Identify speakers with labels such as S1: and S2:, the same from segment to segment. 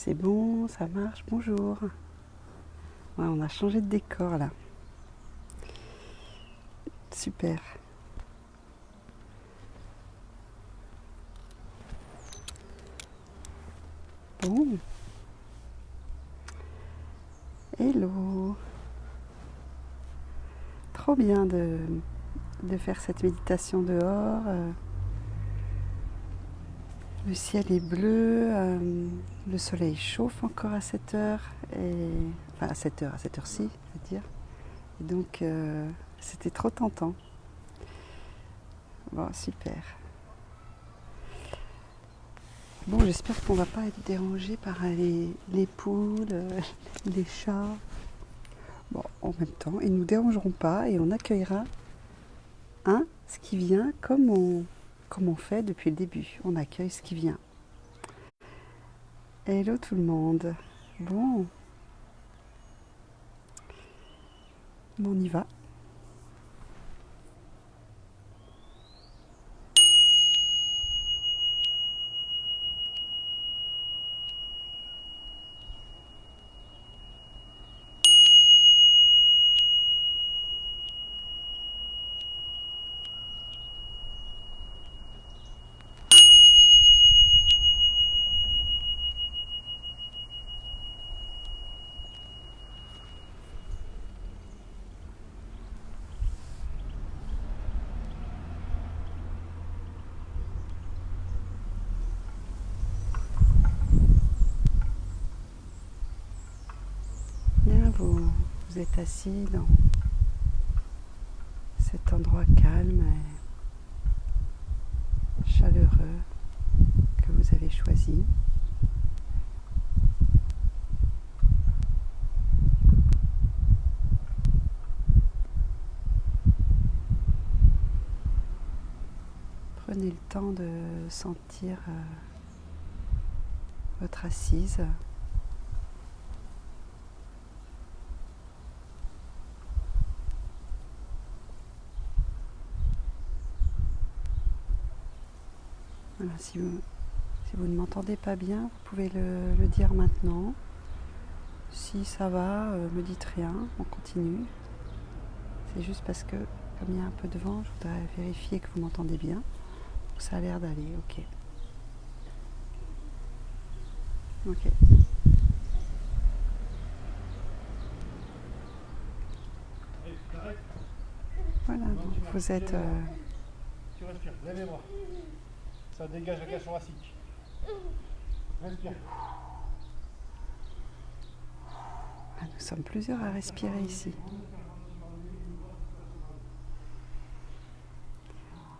S1: C'est bon, ça marche, bonjour. Ouais, on a changé de décor là. Super. Bon. Hello. Trop bien de faire cette méditation dehors. Le ciel est bleu, le soleil chauffe encore à 7 heures, enfin à 7 heures, à cette heure-ci, je veux dire. Et donc c'était trop tentant. Bon, super. Bon, j'espère qu'on va pas être dérangé par les poules, les chats. Bon, en même temps, ils ne nous dérangeront pas et on accueillera ce qui vient comme on fait depuis le début. On accueille ce qui vient. Hello tout le monde. Bon, on y va. Bien, vous êtes assis dans cet endroit calme et chaleureux que vous avez choisi. Prenez le temps de sentir votre assise. Voilà, si vous ne m'entendez pas bien, vous pouvez le dire maintenant. Si ça va, me dites rien, on continue. C'est juste parce que, comme il y a un peu de vent, je voudrais vérifier que vous m'entendez bien. Donc ça a l'air d'aller, ok. Ok. Voilà, donc vous êtes...
S2: Tu respires, lève les bras. Ça dégage la cage thoracique. Respire.
S1: Nous sommes plusieurs à respirer ici.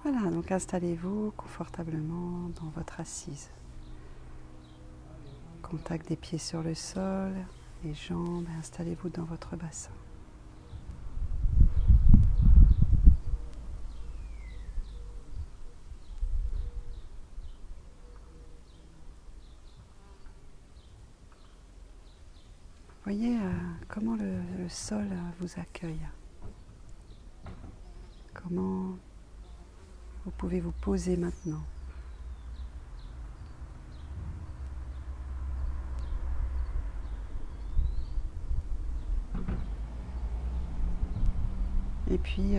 S1: Voilà, donc installez-vous confortablement dans votre assise. Contact des pieds sur le sol, les jambes, et installez-vous dans votre bassin. Voyez comment le sol vous accueille. Comment vous pouvez vous poser maintenant. Et puis,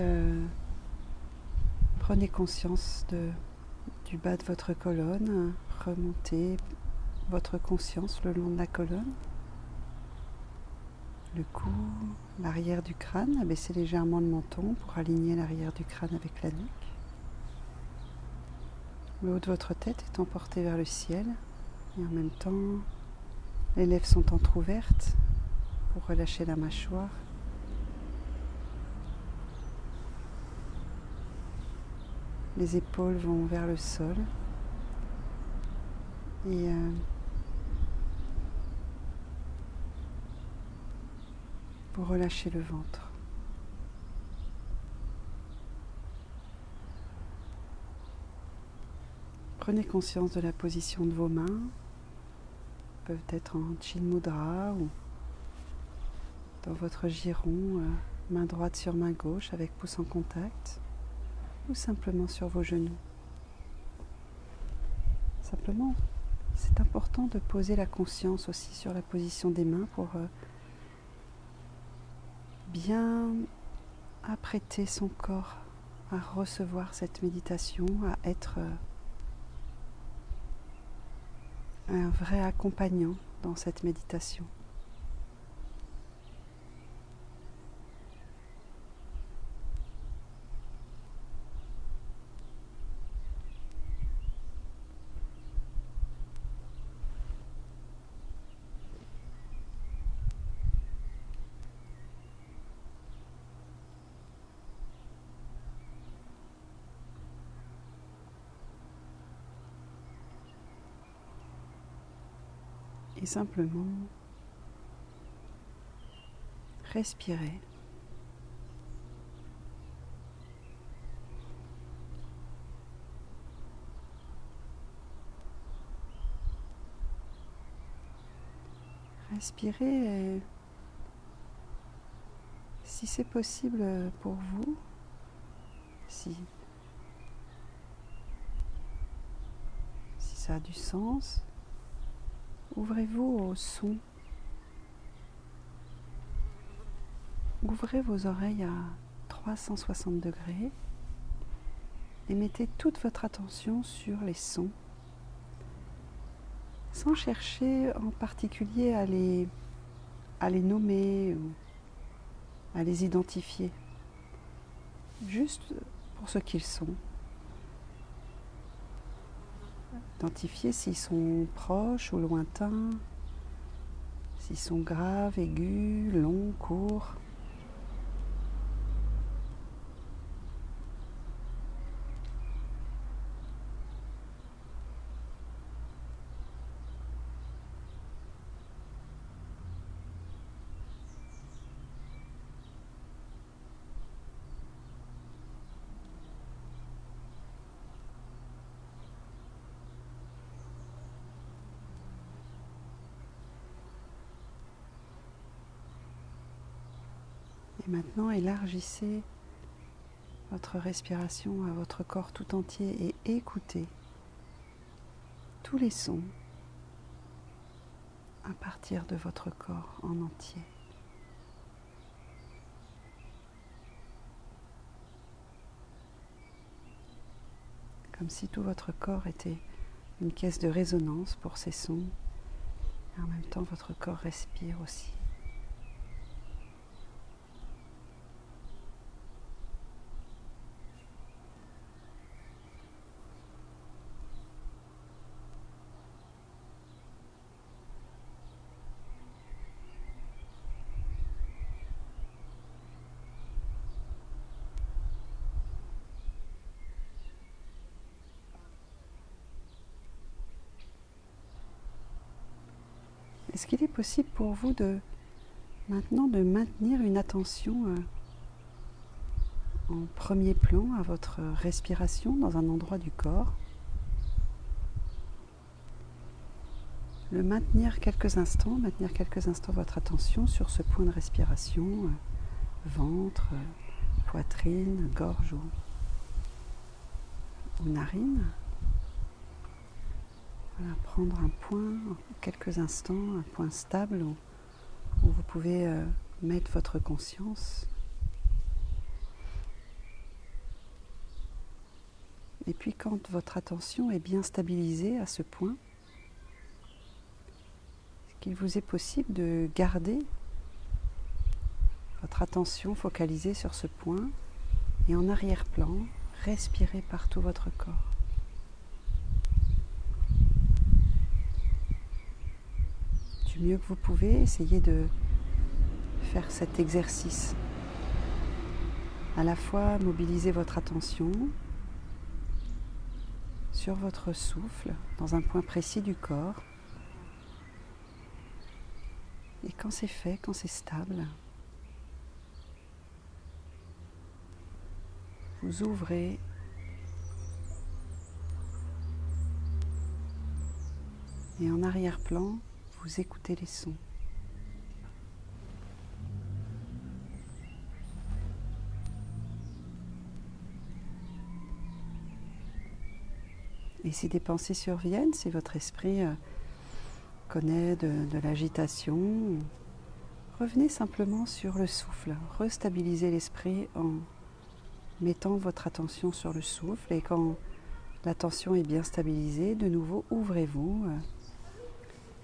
S1: prenez conscience du bas de votre colonne. Remontez votre conscience le long de la colonne. Le cou, l'arrière du crâne. Abaissez légèrement le menton pour aligner l'arrière du crâne avec la nuque. Le haut de votre tête est emporté vers le ciel. Et en même temps, les lèvres sont entrouvertes pour relâcher la mâchoire. Les épaules vont vers le sol. Et vous relâchez le ventre. Prenez conscience de la position de vos mains. Peuvent être en Chin Mudra ou dans votre giron, main droite sur main gauche avec pouce en contact, ou simplement sur vos genoux. Simplement C'est important de poser la conscience aussi sur la position des mains pour bien apprêter son corps à recevoir cette méditation, à être un vrai accompagnant dans cette méditation. Et simplement respirer. Respirez, et si c'est possible pour vous, si ça a du sens, ouvrez-vous au son. Ouvrez vos oreilles à 360 degrés et mettez toute votre attention sur les sons, sans chercher en particulier à les nommer ou à les identifier, juste pour ce qu'ils sont. Identifier s'ils sont proches ou lointains, s'ils sont graves, aigus, longs, courts. Et maintenant, élargissez votre respiration à votre corps tout entier et écoutez tous les sons à partir de votre corps en entier. Comme si tout votre corps était une caisse de résonance pour ces sons. Et en même temps, votre corps respire aussi. Est-ce qu'il est possible pour vous maintenant de maintenir une attention en premier plan à votre respiration dans un endroit du corps? Maintenir quelques instants votre attention sur ce point de respiration, ventre, poitrine, gorge ou narine. Voilà, prendre un point, quelques instants, un point stable où vous pouvez mettre votre conscience. Et puis quand votre attention est bien stabilisée à ce point, est-ce qu'il vous est possible de garder votre attention focalisée sur ce point et en arrière-plan, respirer par tout votre corps. Du mieux que vous pouvez, essayez de faire cet exercice. À la fois mobiliser votre attention sur votre souffle dans un point précis du corps. Et quand c'est fait, quand c'est stable, vous ouvrez et en arrière-plan, vous écoutez les sons. Et Et si des pensées surviennent, si votre esprit connaît de l'agitation, revenez simplement sur le souffle. Restabilisez l'esprit en mettant votre attention sur le souffle. Et quand l'attention est bien stabilisée, de nouveau, ouvrez-vous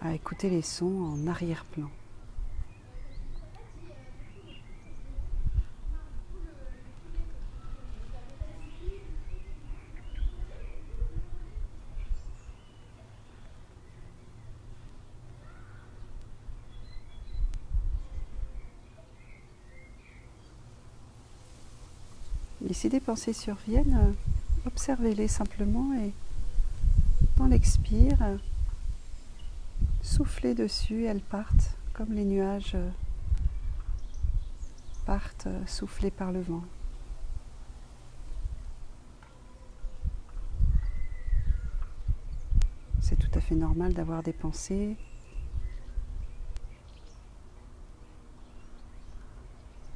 S1: à écouter les sons en arrière-plan. Et si des pensées surviennent, observez-les simplement et dans l'expire, soufflez dessus, elles partent comme les nuages partent soufflés par le vent. C'est tout à fait normal d'avoir des pensées.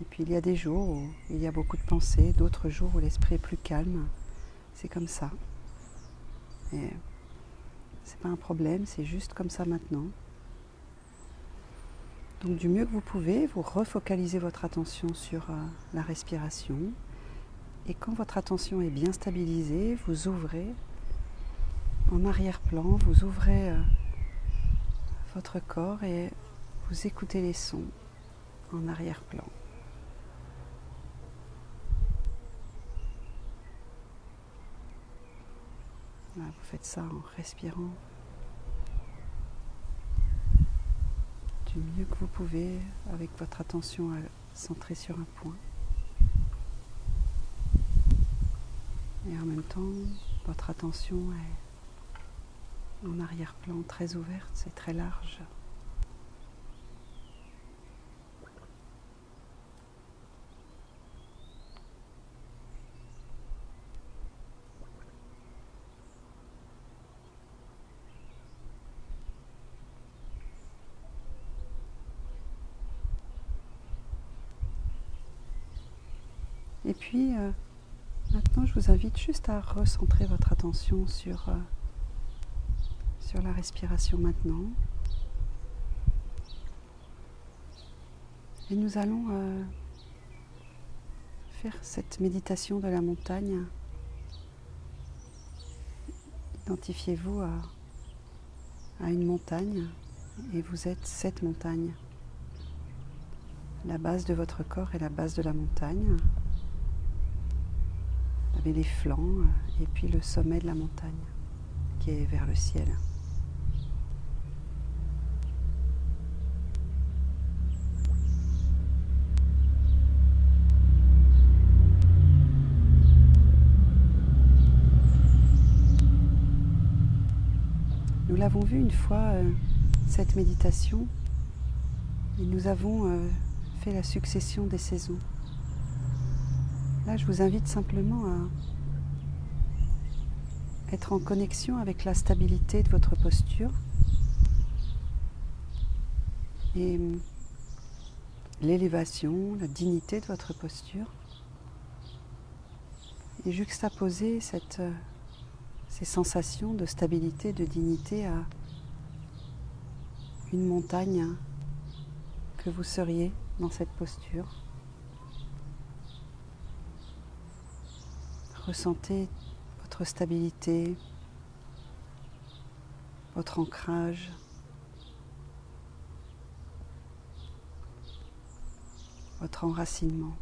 S1: Et puis il y a des jours où il y a beaucoup de pensées, d'autres jours où l'esprit est plus calme. C'est comme ça. Et c'est pas un problème, c'est juste comme ça maintenant. Donc du mieux que vous pouvez, vous refocalisez votre attention sur la respiration. Et quand votre attention est bien stabilisée, vous ouvrez en arrière-plan, vous ouvrez votre corps et vous écoutez les sons en arrière-plan. Voilà, vous faites ça en respirant du mieux que vous pouvez avec votre attention centrée sur un point. Et en même temps, votre attention est en arrière-plan très ouverte, c'est très large. Et puis, maintenant, je vous invite juste à recentrer votre attention sur la respiration maintenant. Et nous allons faire cette méditation de la montagne. Identifiez-vous à une montagne et vous êtes cette montagne. La base de votre corps est la base de la montagne. Vous avez les flancs et puis le sommet de la montagne qui est vers le ciel. Nous l'avons vu une fois, cette méditation, et nous avons fait la succession des saisons. Là, je vous invite simplement à être en connexion avec la stabilité de votre posture et l'élévation, la dignité de votre posture, et juxtaposer ces sensations de stabilité, de dignité à une montagne que vous seriez dans cette posture. Ressentez votre stabilité, votre ancrage, votre enracinement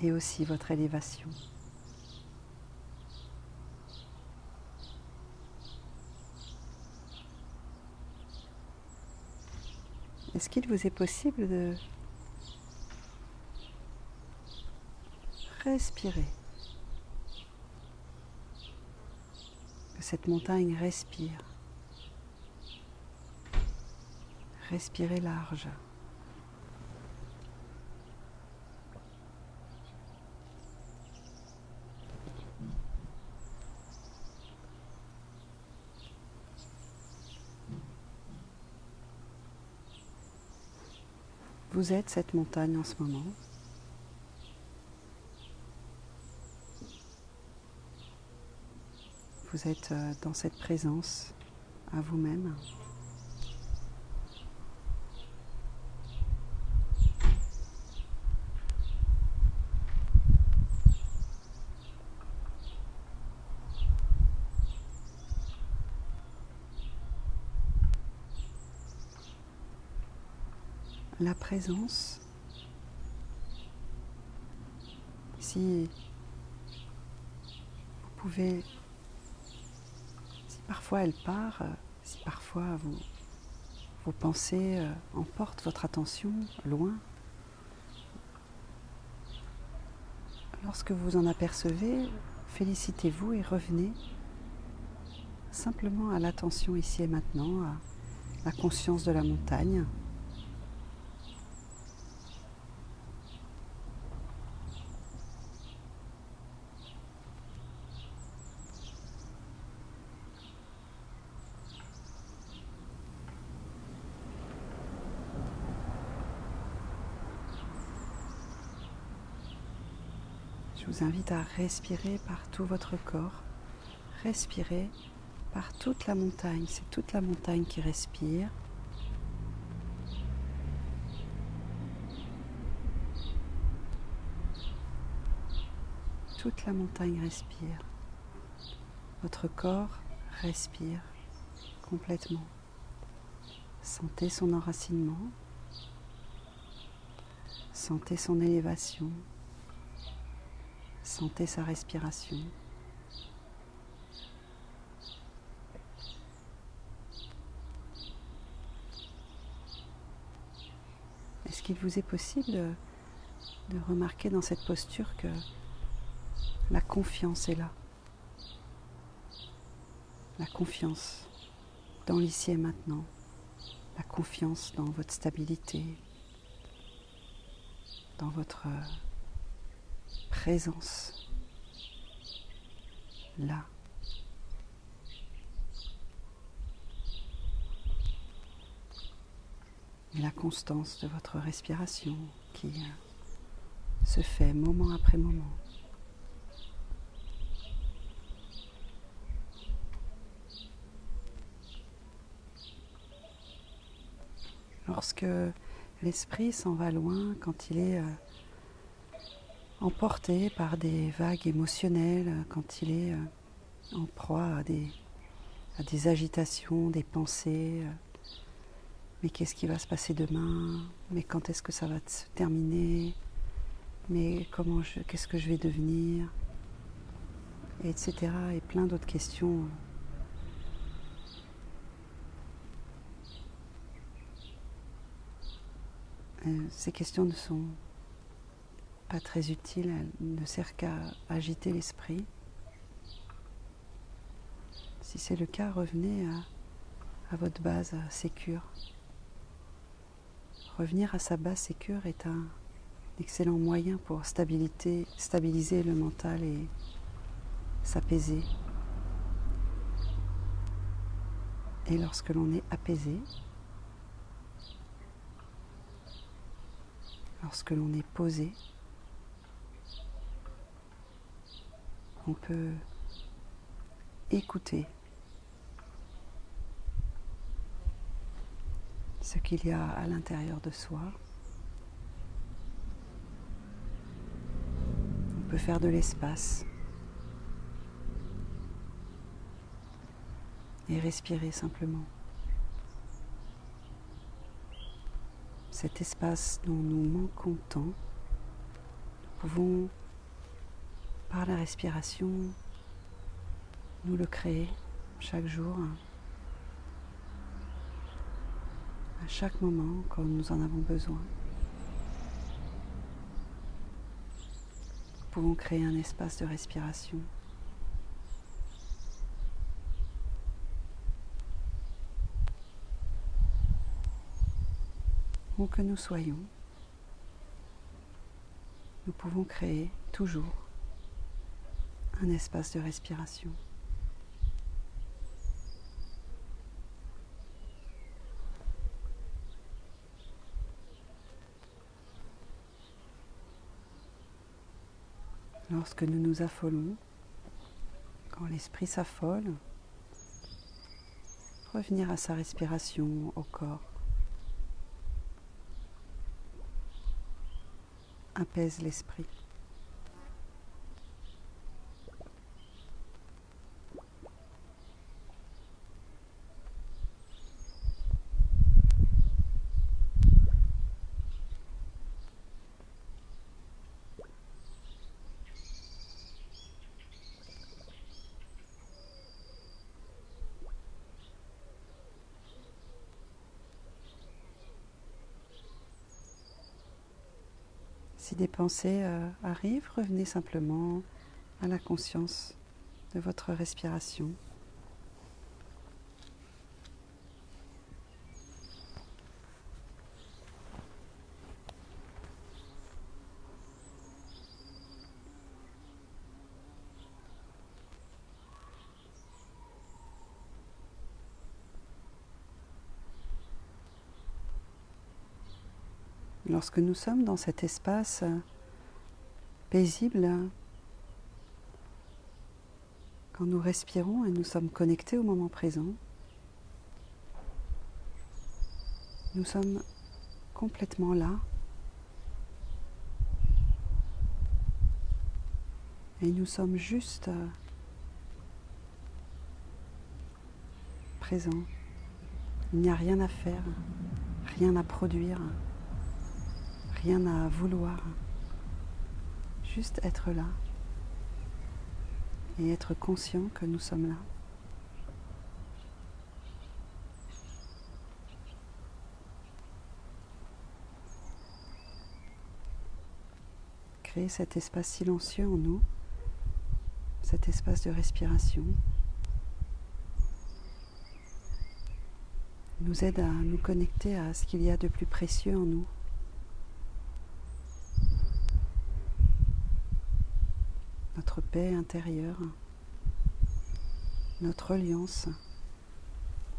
S1: et aussi votre élévation. Est-ce qu'il vous est possible de respirer, que cette montagne respire, respirez large. Vous êtes cette montagne en ce moment. vous êtes dans cette présence à vous-même. La présence, si vous pouvez, si parfois elle part, si parfois vos pensées emportent votre attention loin, lorsque vous en apercevez, félicitez-vous et revenez simplement à l'attention ici et maintenant, à la conscience de la montagne. Je vous invite à respirer par tout votre corps. Respirez par toute la montagne. C'est toute la montagne qui respire. Toute la montagne respire. Votre corps respire complètement. Sentez son enracinement. Sentez son élévation. Sentez sa respiration. Est-ce qu'il vous est possible de remarquer dans cette posture que la confiance est là? La confiance dans l'ici et maintenant. La confiance dans votre stabilité, dans votre présence là. Et la constance de votre respiration qui se fait moment après moment. Lorsque l'esprit s'en va loin, quand il est emporté par des vagues émotionnelles, quand il est en proie à des agitations, des pensées, mais qu'est-ce qui va se passer demain? Mais quand est-ce que ça va se terminer? Mais qu'est-ce que je vais devenir? Etc. Et plein d'autres questions. Ces questions ne sont pas très utiles, elles ne servent qu'à agiter l'esprit. Si c'est le cas, revenez à votre base sécure. Revenir à sa base sécure est un excellent moyen pour stabiliser le mental et s'apaiser. Et lorsque l'on est apaisé, lorsque l'on est posé, on peut écouter ce qu'il y a à l'intérieur de soi. On peut faire de l'espace et respirer simplement. Cet espace dont nous manquons tant, nous pouvons, par la respiration, nous le créer chaque jour, à chaque moment quand nous en avons besoin. Nous pouvons créer un espace de respiration. Où que nous soyons, nous pouvons créer toujours un espace de respiration. Lorsque nous nous affolons, Quand l'esprit s'affole, revenir à sa respiration, au corps, apaise l'esprit. Si des pensées arrivent, revenez simplement à la conscience de votre respiration. Lorsque nous sommes dans cet espace paisible, quand nous respirons et nous sommes connectés au moment présent, nous sommes complètement là et nous sommes juste présents. Il n'y a rien à faire, rien à produire, rien à vouloir, juste être là et être conscient que nous sommes là. Créer cet espace silencieux en nous, cet espace de respiration, nous aide à nous connecter à ce qu'il y a de plus précieux en nous. Notre paix intérieure, notre reliance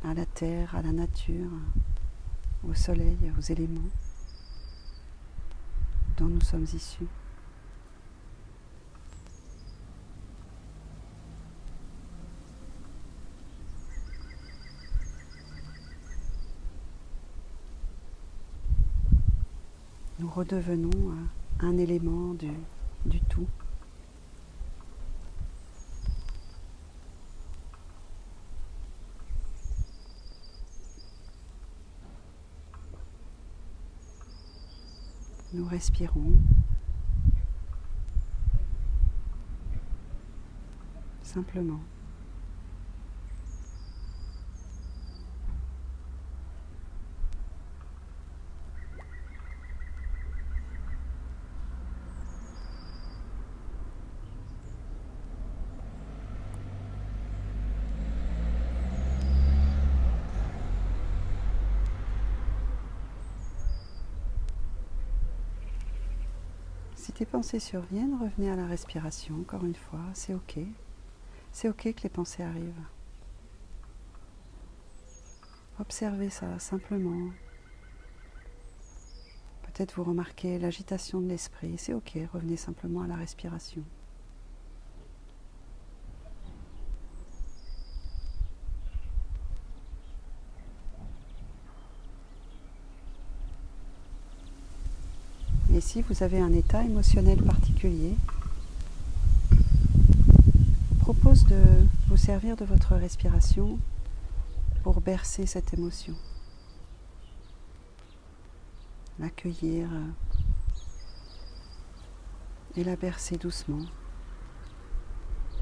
S1: à la terre, à la nature, au soleil, aux éléments dont nous sommes issus. Nous redevenons un élément du tout. Nous respirons simplement. Si tes pensées surviennent, revenez à la respiration, encore une fois, c'est ok. C'est ok que les pensées arrivent. Observez ça simplement. Peut-être vous remarquez l'agitation de l'esprit, c'est ok, revenez simplement à la respiration. Et si vous avez un état émotionnel particulier, je propose de vous servir de votre respiration pour bercer cette émotion. L'accueillir et la bercer doucement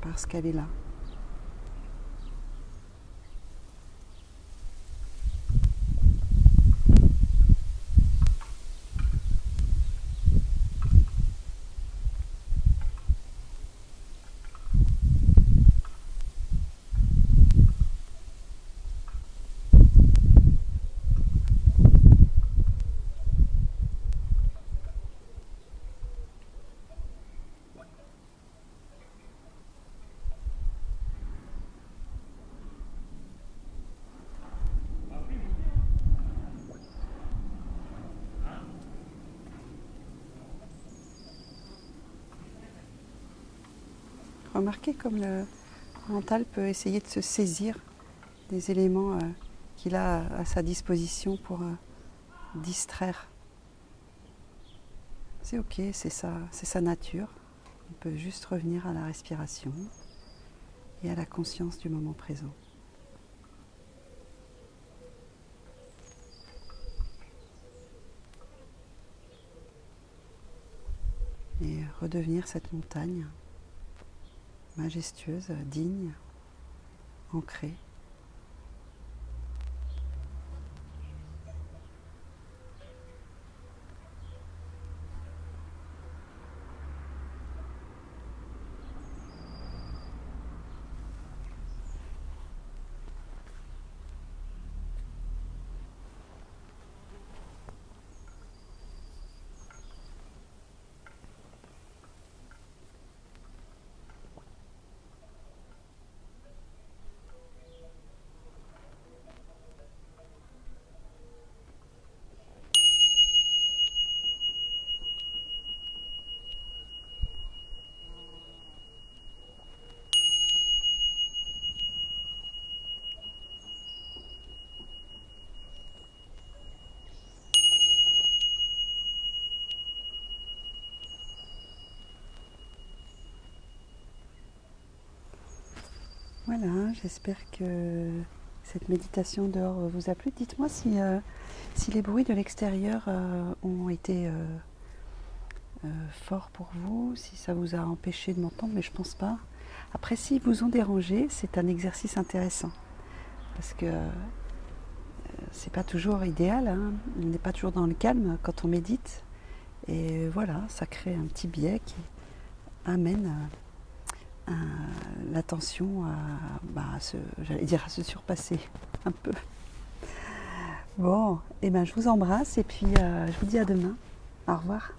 S1: parce qu'elle est là. Remarquez comme Le mental peut essayer de se saisir des éléments qu'il a à sa disposition pour distraire. C'est ok, c'est sa nature. On peut juste revenir à la respiration et à la conscience du moment présent. Et redevenir cette montagne majestueuse, digne, ancrée. Voilà, j'espère que cette méditation dehors vous a plu. Dites-moi si les bruits de l'extérieur ont été forts pour vous, si ça vous a empêché de m'entendre, mais je pense pas. Après, s'ils vous ont dérangé, c'est un exercice intéressant. Parce que c'est pas toujours idéal, hein. On n'est pas toujours dans le calme quand on médite. Et voilà, ça crée un petit biais qui amène l'attention à se surpasser un peu. Bon, et ben je vous embrasse et puis je vous dis à demain. Au revoir.